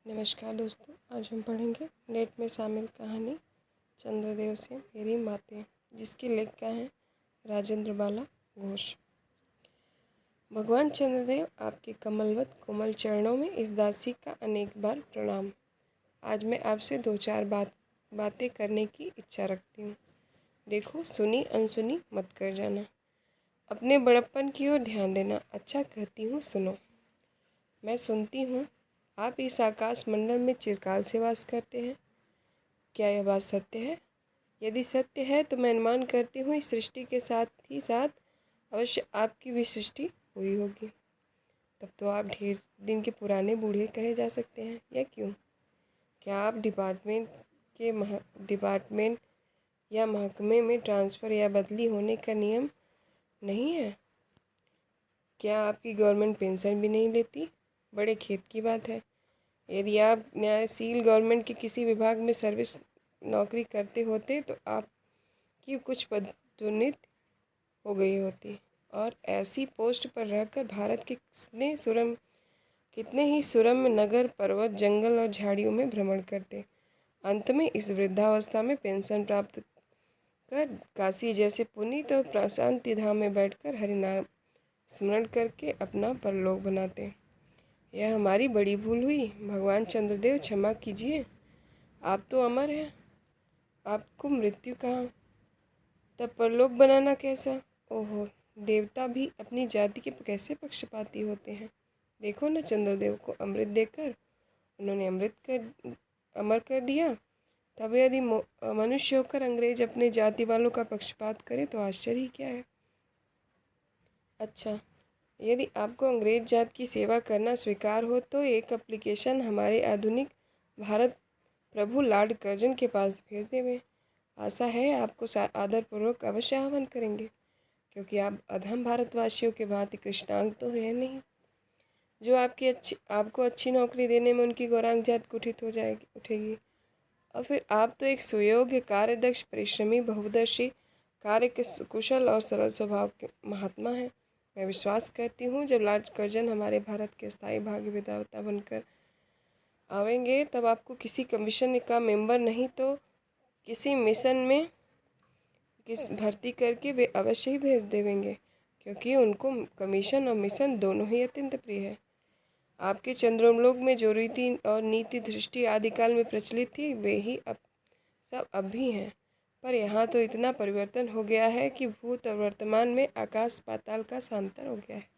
नमस्कार दोस्तों, आज हम पढ़ेंगे नेट में शामिल कहानी चंद्रदेव से मेरी बातें, जिसकी लेखिका हैं राजेंद्र बाला घोष। भगवान चंद्रदेव, आपके कमलवत कोमल चरणों में इस दासी का अनेक बार प्रणाम। आज मैं आपसे दो चार बातें करने की इच्छा रखती हूँ। देखो, सुनी अनसुनी मत कर जाना। अपने बड़प्पन की ओर ध्यान देना। अच्छा कहती हूँ, सुनो। मैं सुनती हूँ आप इस आकाश मंडल में चिरकाल से वास करते हैं। क्या यह बात सत्य है? यदि सत्य है तो मैं अनुमान करती हूँ इस सृष्टि के साथ ही साथ अवश्य आपकी भी सृष्टि हुई होगी। तब तो आप ढेर दिन के पुराने बूढ़े कहे जा सकते हैं। यह क्यों? क्या आप डिपार्टमेंट या महकमे में ट्रांसफ़र या बदली होने का नियम नहीं है? क्या आपकी गवर्नमेंट पेंशन भी नहीं लेती? बड़े खेद की बात है। यदि आप न्यायशील गवर्नमेंट के किसी विभाग में सर्विस नौकरी करते होते तो आपकी कुछ पदोन्नति हो गई होती और ऐसी पोस्ट पर रहकर भारत के कितने ही सुरम्य नगर, पर्वत, जंगल और झाड़ियों में भ्रमण करते। अंत में इस वृद्धावस्था में पेंशन प्राप्त कर काशी जैसे पुनीत और प्रशांति धाम में बैठकर हरिनाम स्मरण करके अपना परलोक बनाते। यह हमारी बड़ी भूल हुई। भगवान चंद्रदेव, क्षमा कीजिए। आप तो अमर हैं, आपको मृत्यु कहाँ, तब परलोक बनाना कैसा? ओहो, देवता भी अपनी जाति के कैसे पक्षपाती होते हैं। देखो न, चंद्रदेव को अमृत देकर उन्होंने अमर कर दिया। तब यदि मनुष्य होकर अंग्रेज अपने जाति वालों का पक्षपात करे तो आश्चर्य ही क्या है। अच्छा, यदि आपको अंग्रेज जात की सेवा करना स्वीकार हो तो एक एप्लीकेशन हमारे आधुनिक भारत प्रभु लॉर्ड कर्जन के पास भेज देवें। आशा है आपको आदरपूर्वक अवश्य आह्वान करेंगे, क्योंकि आप अधम भारतवासियों के भांति कृष्णांग तो है नहीं जो आपको अच्छी नौकरी देने में उनकी गौरांग जात कुठित हो जाएगी उठेगी। और फिर आप तो एक सुयोग्य, कार्यदक्ष, परिश्रमी, बहुदर्शी, कार्य कुशल और सरल स्वभाव के महात्मा हैं। मैं विश्वास करती हूँ जब लॉर्ड कर्जन हमारे भारत के स्थायी भाग्य विधाता बनकर आवेंगे तब आपको किसी कमीशन का मेंबर नहीं तो किसी मिशन में भर्ती करके वे अवश्य ही भेज देवेंगे, क्योंकि उनको कमीशन और मिशन दोनों ही अत्यंत प्रिय है। आपके चंद्रलोक में जो रीति और नीति दृष्टि आदिकाल में प्रचलित थी वे ही अब भी हैं, पर यहाँ तो इतना परिवर्तन हो गया है कि भूत और वर्तमान में आकाश पाताल का सांतर हो गया है।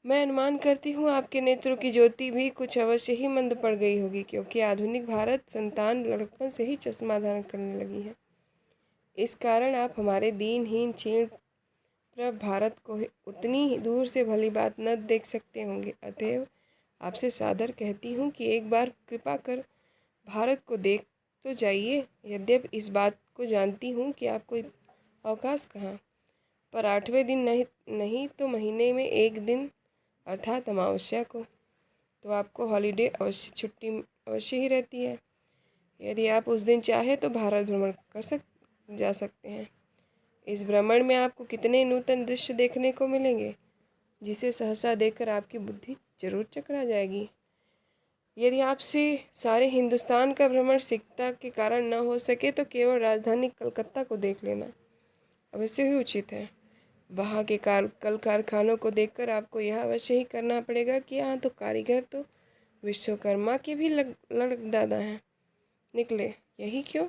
मैं अनुमान करती हूँ आपके नेत्रों की ज्योति भी कुछ अवश्य ही मंद पड़ गई होगी, क्योंकि आधुनिक भारत संतान लड़कपन से ही चश्मा धारण करने लगी है। इस कारण आप हमारे दीनहीन क्षीण प्रभ भारत को उतनी दूर से भली बात न देख सकते होंगे। अतएव आपसे सादर कहती हूँ कि एक बार कृपा कर भारत को देख तो जाइए। यद्यपि इस बात को जानती हूँ कि आपको अवकाश कहाँ, पर 8वें दिन नहीं तो महीने में एक दिन अर्थात अमावस्या को तो आपको हॉलीडे छुट्टी अवश्य ही रहती है। यदि आप उस दिन चाहे तो भारत भ्रमण जा सकते हैं। इस भ्रमण में आपको कितने नूतन दृश्य देखने को मिलेंगे, जिसे सहसा देखकर आपकी बुद्धि जरूर चकरा जाएगी। यदि आपसे सारे हिंदुस्तान का भ्रमण सिकता के कारण न हो सके तो केवल राजधानी कलकत्ता को देख लेना अवश्य ही उचित है। वहाँ के कल कारखानों को देखकर आपको यह अवश्य ही करना पड़ेगा कि यहाँ तो कारीगर तो विश्वकर्मा के भी लड़कदादा हैं निकले। यही क्यों?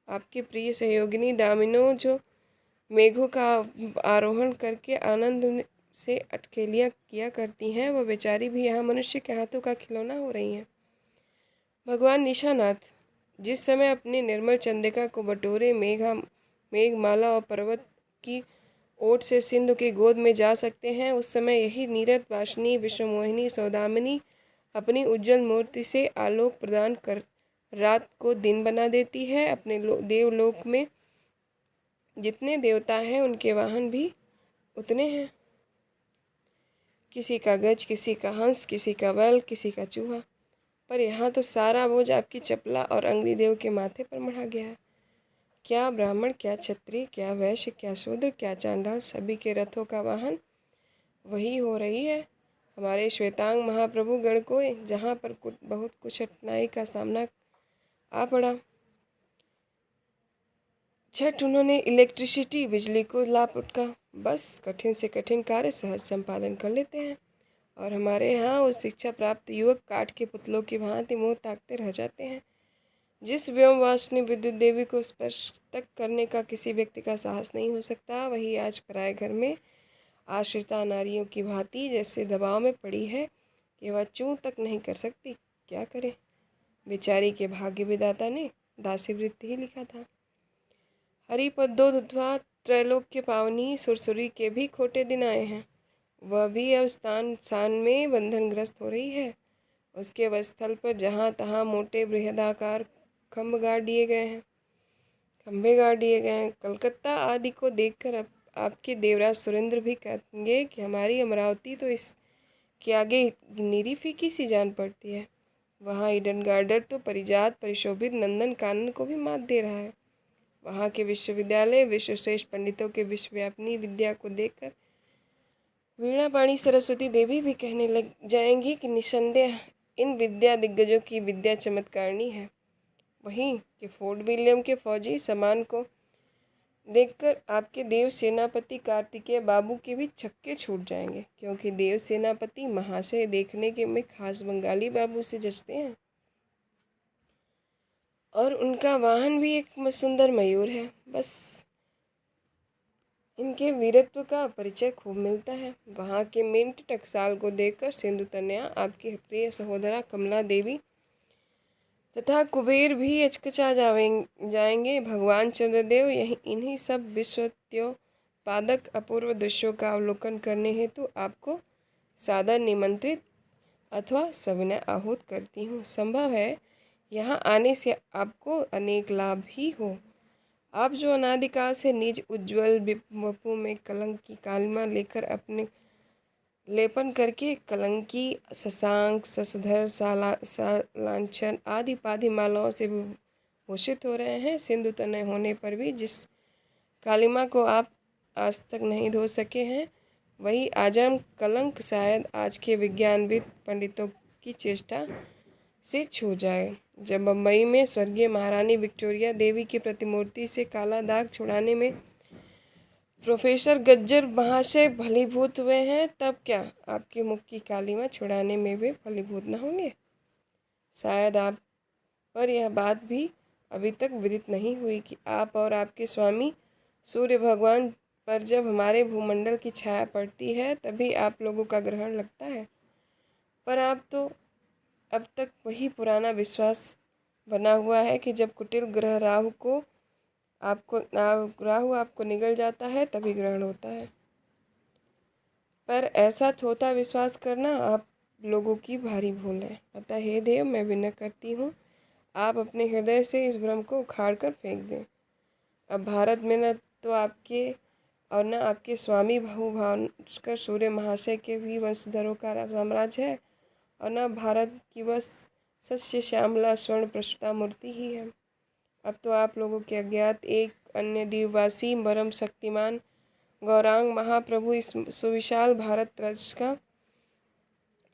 आपकी प्रिय सहयोगिनी दामिनो, जो मेघों का आरोहण करके आनंद से अटखेलियाँ किया करती हैं, वह बेचारी भी यहाँ मनुष्य के हाथों का खिलौना हो रही हैं। भगवान निशानाथ जिस समय अपने निर्मल चंद्रिका को बटोरे मेघमाला और पर्वत की ओट से सिंधु की गोद में जा सकते हैं, उस समय यही नीरद वासिनी विश्वमोहिनी सौदामिनी अपनी उज्जवल मूर्ति से आलोक प्रदान कर रात को दिन बना देती है। अपने देवलोक में जितने देवता हैं उनके वाहन भी उतने हैं। किसी का गज, किसी का हंस, किसी का बैल, किसी का चूहा, पर यहाँ तो सारा बोझ आपकी चपला और अंगरी देव के माथे पर मढ़ा गया है। क्या ब्राह्मण, क्या क्षत्रिय, क्या वैश्य, क्या शूद्र, क्या चांडाल, सभी के रथों का वाहन वही हो रही है। हमारे श्वेतांग महाप्रभु गण को जहाँ पर बहुत कुछ कठिनाई का सामना आ पड़ा। छठ उन्होंने इलेक्ट्रिसिटी बिजली को लाभ उठा, बस कठिन से कठिन कार्य सहज संपादन कर लेते हैं। और हमारे यहाँ वो शिक्षा प्राप्त युवक काठ के पुतलों की भांति मुँह ताकते रह जाते हैं। जिस व्योमवासिनी विद्युत देवी को स्पर्श तक करने का किसी व्यक्ति का साहस नहीं हो सकता, वही आज पराए घर में आश्रिता नारियों की भांति जैसे दबाव में पड़ी है कि वह चूं तक नहीं कर सकती। क्या करे, बेचारी के भाग्य विधाता ने दासी वृत्ति ही लिखा था। हरिपदोद्ध्वा त्रैलोक्य पावनी सुरसुरी के भी खोटे दिन आए हैं। वह भी अब स्थान में बंधनग्रस्त हो रही है। उसके वस्थल पर जहाँ तहाँ मोटे बृहदाकार खंभे गाड़ दिए गए हैं। कलकत्ता आदि को देखकर अब आपके देवराज सुरेंद्र भी कहेंगे कि हमारी अमरावती तो इसके आगे नीरी फीकी सी जान पड़ती है। वहाँ ईडन गार्डन तो परिजात परिशोभित नंदन कानन को भी मात दे रहा है। वहाँ के विश्वविद्यालय विश्वश्रेष्ठ पंडितों के विश्वव्यापिनी विद्या को देखकर वीणा पाणी सरस्वती देवी भी कहने लग जाएंगी कि निसंदेह इन विद्या दिग्गजों की विद्या चमत्कारणी है। वहीं कि फोर्ट विलियम के फौजी सामान को देखकर आपके देव सेनापति कार्तिकेय बाबू के भी छक्के छूट जाएंगे, क्योंकि देव सेनापति महाशय देखने के में खास बंगाली बाबू से जचते हैं। और उनका वाहन भी एक सुंदर मयूर है। बस इनके वीरत्व का परिचय खूब मिलता है। वहाँ के मिंट टकसाल को देखकर सिंधु तनया आपकी प्रिय सहोदरा कमला देवी तथा कुबेर भी अचकचा जाएंगे। भगवान चंद्रदेव यही इन्हीं सब विश्वत्योपादक अपूर्व दृश्यों का अवलोकन करने हेतु आपको सादर निमंत्रित अथवा सविनय आहूत करती हूँ। संभव है यहाँ आने से आपको अनेक लाभ ही हो। आप जो अनादिकाल से निज उज्ज्वल वपु में कलंक की कालिमा लेकर अपने लेपन करके कलंकी शशांक शशधर सालांछन आदि पादि मालाओं से भूषित हो रहे हैं, सिंधु तनय होने पर भी जिस कालिमा को आप आज तक नहीं धो सके हैं, वही आजन्म कलंक शायद आज के विज्ञानविद पंडितों की चेष्टा से छू जाए। जब बम्बई में स्वर्गीय महारानी विक्टोरिया देवी की प्रतिमूर्ति से काला दाग छुड़ाने में प्रोफेसर गज्जर महाशय फलीभूत हुए हैं, तब क्या आपके मुख की कालिमा छुड़ाने में वे फलीभूत न होंगे। शायद आप पर यह बात भी अभी तक विदित नहीं हुई कि आप और आपके स्वामी सूर्य भगवान पर जब हमारे भूमंडल की छाया पड़ती है तभी आप लोगों का ग्रहण लगता है। पर आप तो अब तक वही पुराना विश्वास बना हुआ है कि जब कुटिल ग्रह राहु आपको निगल जाता है तभी ग्रहण होता है। पर ऐसा थोथा विश्वास करना आप लोगों की भारी भूल है। अतः हे देव, मैं विनय करती हूँ, आप अपने हृदय से इस भ्रम को उखाड़ कर फेंक दें। अब भारत में न तो आपके और न आपके स्वामी बहु भास्कर सूर्य महाशय के भी वंशधरों का साम्राज्य है, और न भारत की बस सस्य श्यामला स्वर्ण प्रस्तुता मूर्ति ही है। अब तो आप लोगों के अज्ञात एक अन्य द्वीपवासी परम शक्तिमान गौरांग महाप्रभु इस सुविशाल भारत राज्य का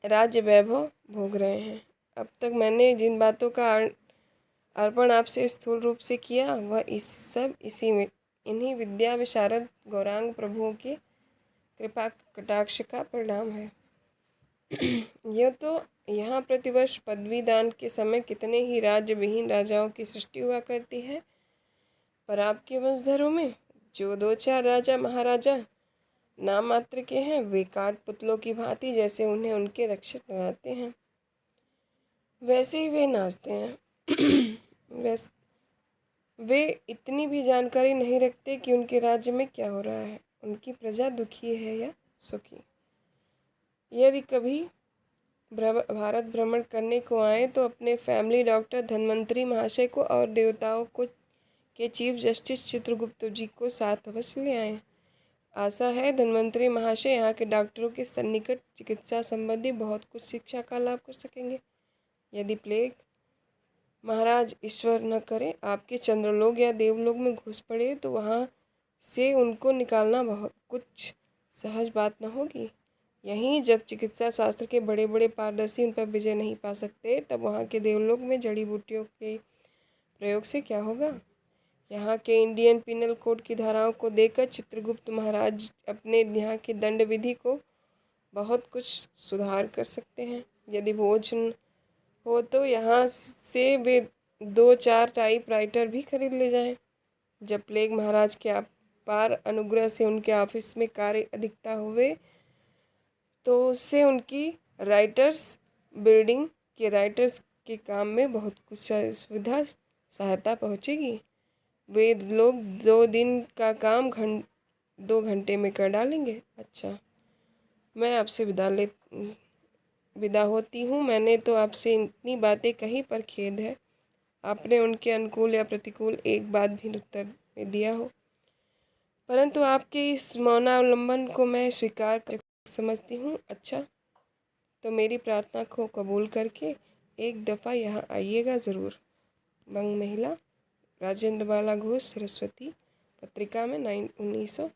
राज्य वैभव भोग रहे हैं। अब तक मैंने जिन बातों का अर्पण आपसे स्थूल रूप से किया, वह इसी में इन्हीं विद्या विशारद गौरांग प्रभुओं के कृपा कटाक्ष का परिणाम है। यह तो यहाँ प्रतिवर्ष पदवी दान के समय कितने ही राज्य विहीन राजाओं की सृष्टि हुआ करती है, पर आपके वंशधरों में जो 2-4 राजा महाराजा नाम मात्र के हैं, वे काठ पुतलों की भांति जैसे उन्हें उनके रक्षक लगाते हैं वैसे ही वे नाचते हैं। वे इतनी भी जानकारी नहीं रखते कि उनके राज्य में क्या हो रहा है, उनकी प्रजा दुखी है या सुखी। यदि कभी भारत भ्रमण करने को आए तो अपने फैमिली डॉक्टर धन्वंतरी महाशय को और देवताओं को के चीफ जस्टिस चित्रगुप्त जी को साथ अवश्य ले आएं। आशा है धन्वंतरी महाशय यहाँ के डॉक्टरों के सन्निकट चिकित्सा संबंधी बहुत कुछ शिक्षा का लाभ कर सकेंगे। यदि प्लेग महाराज ईश्वर न करे आपके चंद्रलोक या देवलोक में घुस पड़े तो वहाँ से उनको निकालना बहुत कुछ सहज बात न होगी। यहीं जब चिकित्सा शास्त्र के बड़े बड़े पारदर्शी उन पर विजय नहीं पा सकते, तब वहाँ के देवलोक में जड़ी बूटियों के प्रयोग से क्या होगा। यहाँ के इंडियन पिनल कोड की धाराओं को देखकर चित्रगुप्त महाराज अपने यहाँ की दंड विधि को बहुत कुछ सुधार कर सकते हैं। यदि भोजन हो तो यहाँ से वे 2-4 टाइपराइटर भी खरीद ले जाएं। जब प्लेग महाराज के अपार अनुग्रह से उनके ऑफिस में कार्य अधिकता हुए, तो उससे उनकी राइटर्स बिल्डिंग के राइटर्स के काम में बहुत कुछ सुविधा सहायता पहुँचेगी। वे लोग 2 दिन का काम 2 घंटे में कर डालेंगे। अच्छा, मैं आपसे विदा होती हूँ। मैंने तो आपसे इतनी बातें कही, पर खेद है आपने उनके अनुकूल या प्रतिकूल एक बात भी उत्तर में दिया हो। परंतु आपके इस मौनावलंबन को मैं स्वीकार कर समझती हूँ। अच्छा, तो मेरी प्रार्थना को कबूल करके एक दफ़ा यहाँ आइएगा ज़रूर। बंग महिला, राजेंद्र बाला घोष, सरस्वती पत्रिका में 1900